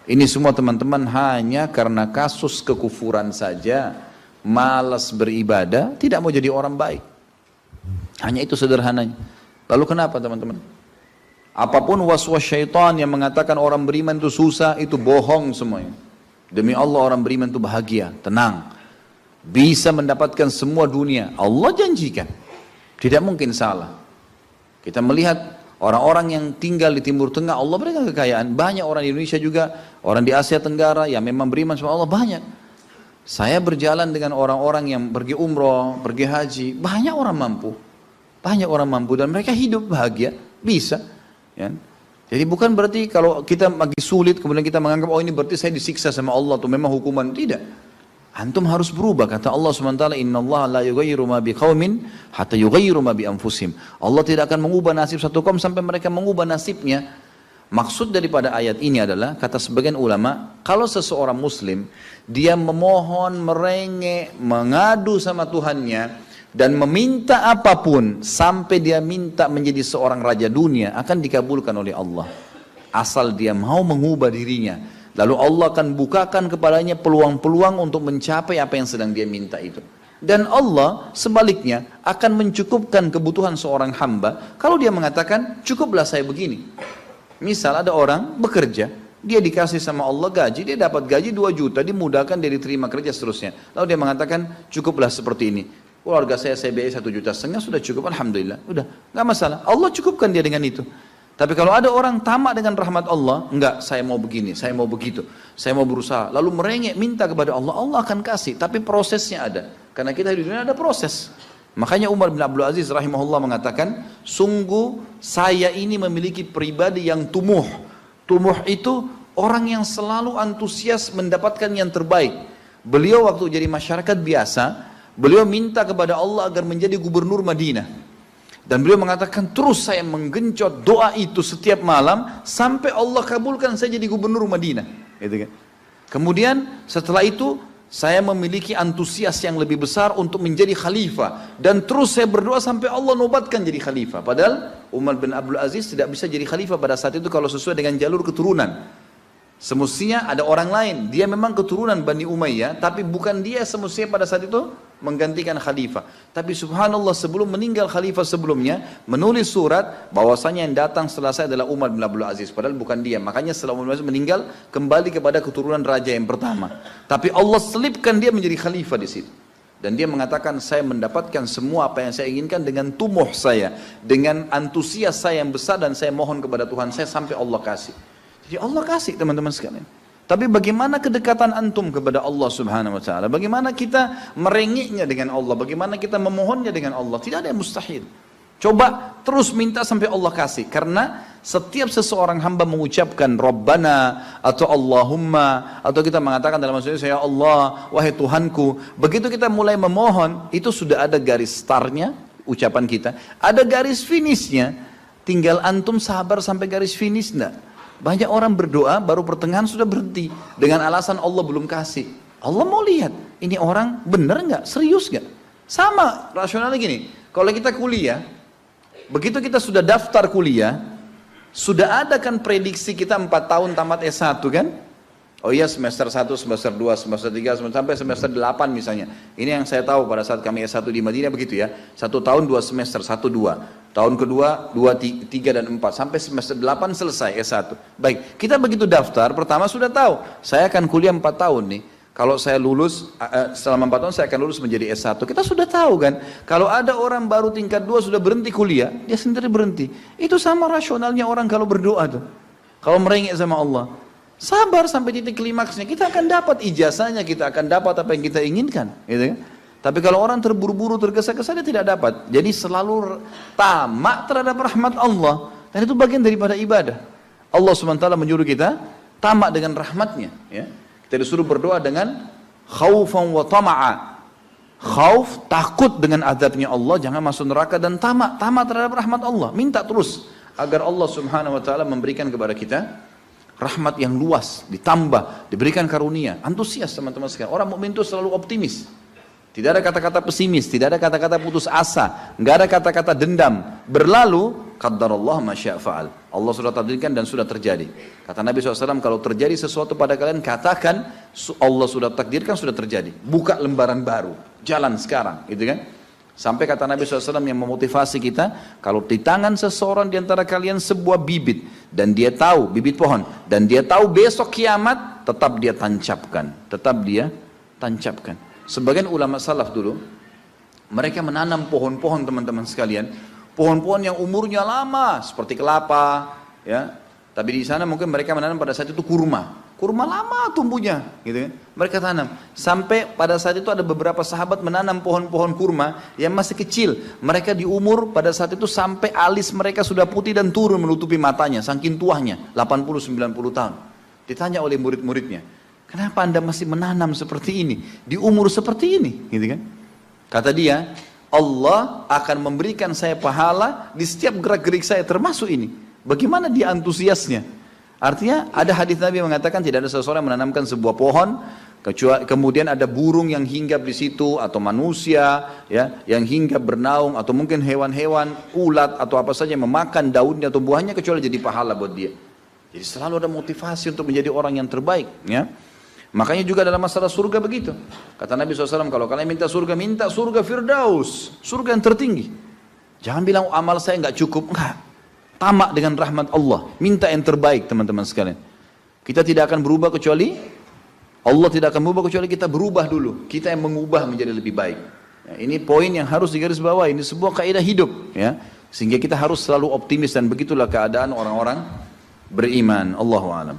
Ini semua teman-teman hanya karena kasus kekufuran saja, malas beribadah, tidak mau jadi orang baik. Hanya itu sederhananya. Lalu kenapa teman-teman? Apapun waswas syaitan yang mengatakan orang beriman itu susah, itu bohong semuanya. Demi Allah orang beriman itu bahagia, tenang. Bisa mendapatkan semua dunia. Allah janjikan. Tidak mungkin salah. Kita melihat orang-orang yang tinggal di Timur Tengah, Allah berikan kekayaan. Banyak orang di Indonesia juga, orang di Asia Tenggara yang memang beriman sama Allah banyak. Saya berjalan dengan orang-orang yang pergi umroh, pergi haji, banyak orang mampu. Banyak orang mampu dan mereka hidup bahagia, bisa. Ya. Jadi bukan berarti kalau kita lagi sulit kemudian kita menganggap oh ini berarti saya disiksa sama Allah atau memang hukuman, tidak. Antum harus berubah, kata Allah SWT, innallaha la yughayyiru ma biqaumin hatta yughayyiru ma bi anfusihim. Allah tidak akan mengubah nasib satu kaum sampai mereka mengubah nasibnya. Maksud daripada ayat ini adalah, kata sebagian ulama, kalau seseorang muslim dia memohon, merengek, mengadu sama Tuhannya dan meminta apapun sampai dia minta menjadi seorang raja dunia, akan dikabulkan oleh Allah. Asal dia mau mengubah dirinya. Lalu Allah akan bukakan kepadanya peluang-peluang untuk mencapai apa yang sedang dia minta itu. Dan Allah sebaliknya akan mencukupkan kebutuhan seorang hamba kalau dia mengatakan cukuplah saya begini. Misal ada orang bekerja, dia dikasih sama Allah gaji, dia dapat gaji 2 juta, dimudahkan dia diterima kerja seterusnya. Lalu dia mengatakan cukuplah seperti ini. Keluarga saya biayai 1,5 juta, sudah cukup, alhamdulillah. Udah, nggak masalah. Allah cukupkan dia dengan itu. Tapi kalau ada orang tamak dengan rahmat Allah, enggak, saya mau begini, saya mau begitu, saya mau berusaha, lalu merengek minta kepada Allah, Allah akan kasih, tapi prosesnya ada. Karena kita di dunia ada proses. Makanya Umar bin Abdul Aziz rahimahullah mengatakan, sungguh saya ini memiliki pribadi yang tumuh. Tumuh itu orang yang selalu antusias mendapatkan yang terbaik. Beliau waktu jadi masyarakat biasa, beliau minta kepada Allah agar menjadi gubernur Madinah. Dan beliau mengatakan terus saya menggencot doa itu setiap malam sampai Allah kabulkan saya jadi gubernur Madinah. Gitu kan. Kemudian setelah itu saya memiliki antusias yang lebih besar untuk menjadi khalifah. Dan terus saya berdoa sampai Allah nobatkan jadi khalifah. Padahal Umar bin Abdul Aziz tidak bisa jadi khalifah pada saat itu kalau sesuai dengan jalur keturunan. Semestinya ada orang lain. Dia memang keturunan Bani Umayyah, tapi bukan dia semestinya pada saat itu menggantikan khalifah. Tapi subhanallah sebelum meninggal khalifah sebelumnya menulis surat bahwasanya yang datang setelah saya adalah Umar bin Abdul Aziz, padahal bukan dia. Makanya setelah Umar bin Abdul Aziz meninggal kembali kepada keturunan raja yang pertama. Tapi Allah selipkan dia menjadi khalifah di situ. Dan dia mengatakan saya mendapatkan semua apa yang saya inginkan dengan tumuh saya, dengan antusias saya yang besar, dan saya mohon kepada Tuhan saya sampai Allah kasih. Jadi Allah kasih teman-teman sekalian. Tapi bagaimana kedekatan antum kepada Allah subhanahu wa ta'ala? Bagaimana kita merengeknya dengan Allah? Bagaimana kita memohonnya dengan Allah? Tidak ada yang mustahil. Coba terus minta sampai Allah kasih. Karena setiap seseorang hamba mengucapkan Rabbana atau Allahumma, atau kita mengatakan dalam maksudnya ya Allah, wahai Tuhanku. Begitu kita mulai memohon, itu sudah ada garis startnya ucapan kita. Ada garis finishnya. Tinggal antum sabar sampai garis finish enggak? Banyak orang berdoa baru pertengahan sudah berhenti dengan alasan Allah belum kasih. Allah mau lihat ini orang benar nggak, serius nggak. Sama rasionalnya gini, kalau kita kuliah, begitu kita sudah daftar kuliah, sudah ada kan prediksi kita 4 tahun tamat S1 kan? Oh iya semester 1, semester 2, semester 3, sampai semester 8 misalnya. Ini yang saya tahu pada saat kami S1 di Madinah begitu ya. 1 tahun 2 semester, 1, 2. Tahun kedua 2, 3 dan 4. Sampai semester 8 selesai S1. Baik, kita begitu daftar, pertama sudah tahu. Saya akan kuliah 4 tahun nih. Kalau saya lulus, selama 4 tahun saya akan lulus menjadi S1. Kita sudah tahu kan. Kalau ada orang baru tingkat 2 sudah berhenti kuliah, dia sendiri berhenti. Itu sama rasionalnya orang kalau berdoa tuh. Kalau merengek sama Allah. Sabar sampai titik klimaksnya, kita akan dapat ijazahnya, kita akan dapat apa yang kita inginkan, gitu kan? Tapi kalau orang terburu-buru, tergesa-gesa, dia tidak dapat. Jadi selalu tamak terhadap rahmat Allah, dan itu bagian daripada ibadah. Allah SWT menyuruh kita tamak dengan rahmatnya, ya. Kita disuruh berdoa dengan khaufan wa tama'a. Khauf, takut dengan azabnya Allah, jangan masuk neraka, dan tamak terhadap rahmat Allah. Minta terus agar Allah Subhanahu wa taala memberikan kepada kita rahmat yang luas, ditambah, diberikan karunia. Antusias teman-teman sekalian. Orang mukmin itu selalu optimis. Tidak ada kata-kata pesimis, tidak ada kata-kata putus asa, nggak ada kata-kata dendam. Berlalu, Qaddarallah ma syaa fa'al. Allah sudah takdirkan dan sudah terjadi. Kata Nabi SAW, kalau terjadi sesuatu pada kalian, katakan Allah sudah takdirkan, sudah terjadi. Buka lembaran baru, jalan sekarang, gitu kan? Sampai kata Nabi SAW yang memotivasi kita, kalau di tangan seseorang di antara kalian sebuah bibit, dan dia tahu, bibit pohon, dan dia tahu besok kiamat, tetap dia tancapkan. Tetap dia tancapkan. Sebagian ulama salaf dulu, mereka menanam pohon-pohon teman-teman sekalian, pohon-pohon yang umurnya lama, seperti kelapa, ya. Tapi di sana mungkin mereka menanam pada saat itu kurma. Kurma lama tumbuhnya, gitu kan. Mereka tanam. Sampai pada saat itu ada beberapa sahabat menanam pohon-pohon kurma yang masih kecil. Mereka di umur pada saat itu sampai alis mereka sudah putih dan turun menutupi matanya, saking tuahnya, 80-90 tahun. Ditanya oleh murid-muridnya, kenapa anda masih menanam seperti ini, di umur seperti ini, gitu kan. Kata dia, Allah akan memberikan saya pahala di setiap gerak-gerik saya, termasuk ini. Bagaimana dia antusiasnya? Artinya ada hadis Nabi mengatakan tidak ada seseorang yang menanamkan sebuah pohon, kemudian ada burung yang hinggap di situ, atau manusia ya, yang hinggap bernaung, atau mungkin hewan-hewan, ulat atau apa saja yang memakan daunnya atau buahnya, kecuali jadi pahala buat dia. Jadi selalu ada motivasi untuk menjadi orang yang terbaik, ya. Makanya juga dalam masalah surga begitu. Kata Nabi SAW, kalau kalian minta surga Firdaus, surga yang tertinggi. Jangan bilang amal saya nggak cukup, enggak. Tamak dengan rahmat Allah, minta yang terbaik teman-teman sekalian. Kita tidak akan berubah kecuali, Allah tidak akan berubah kecuali kita berubah dulu. Kita yang mengubah menjadi lebih baik. Ya, ini poin yang harus digarisbawahi, ini sebuah kaidah hidup, ya. Sehingga kita harus selalu optimis, dan begitulah keadaan orang-orang beriman. Allahu a'lam.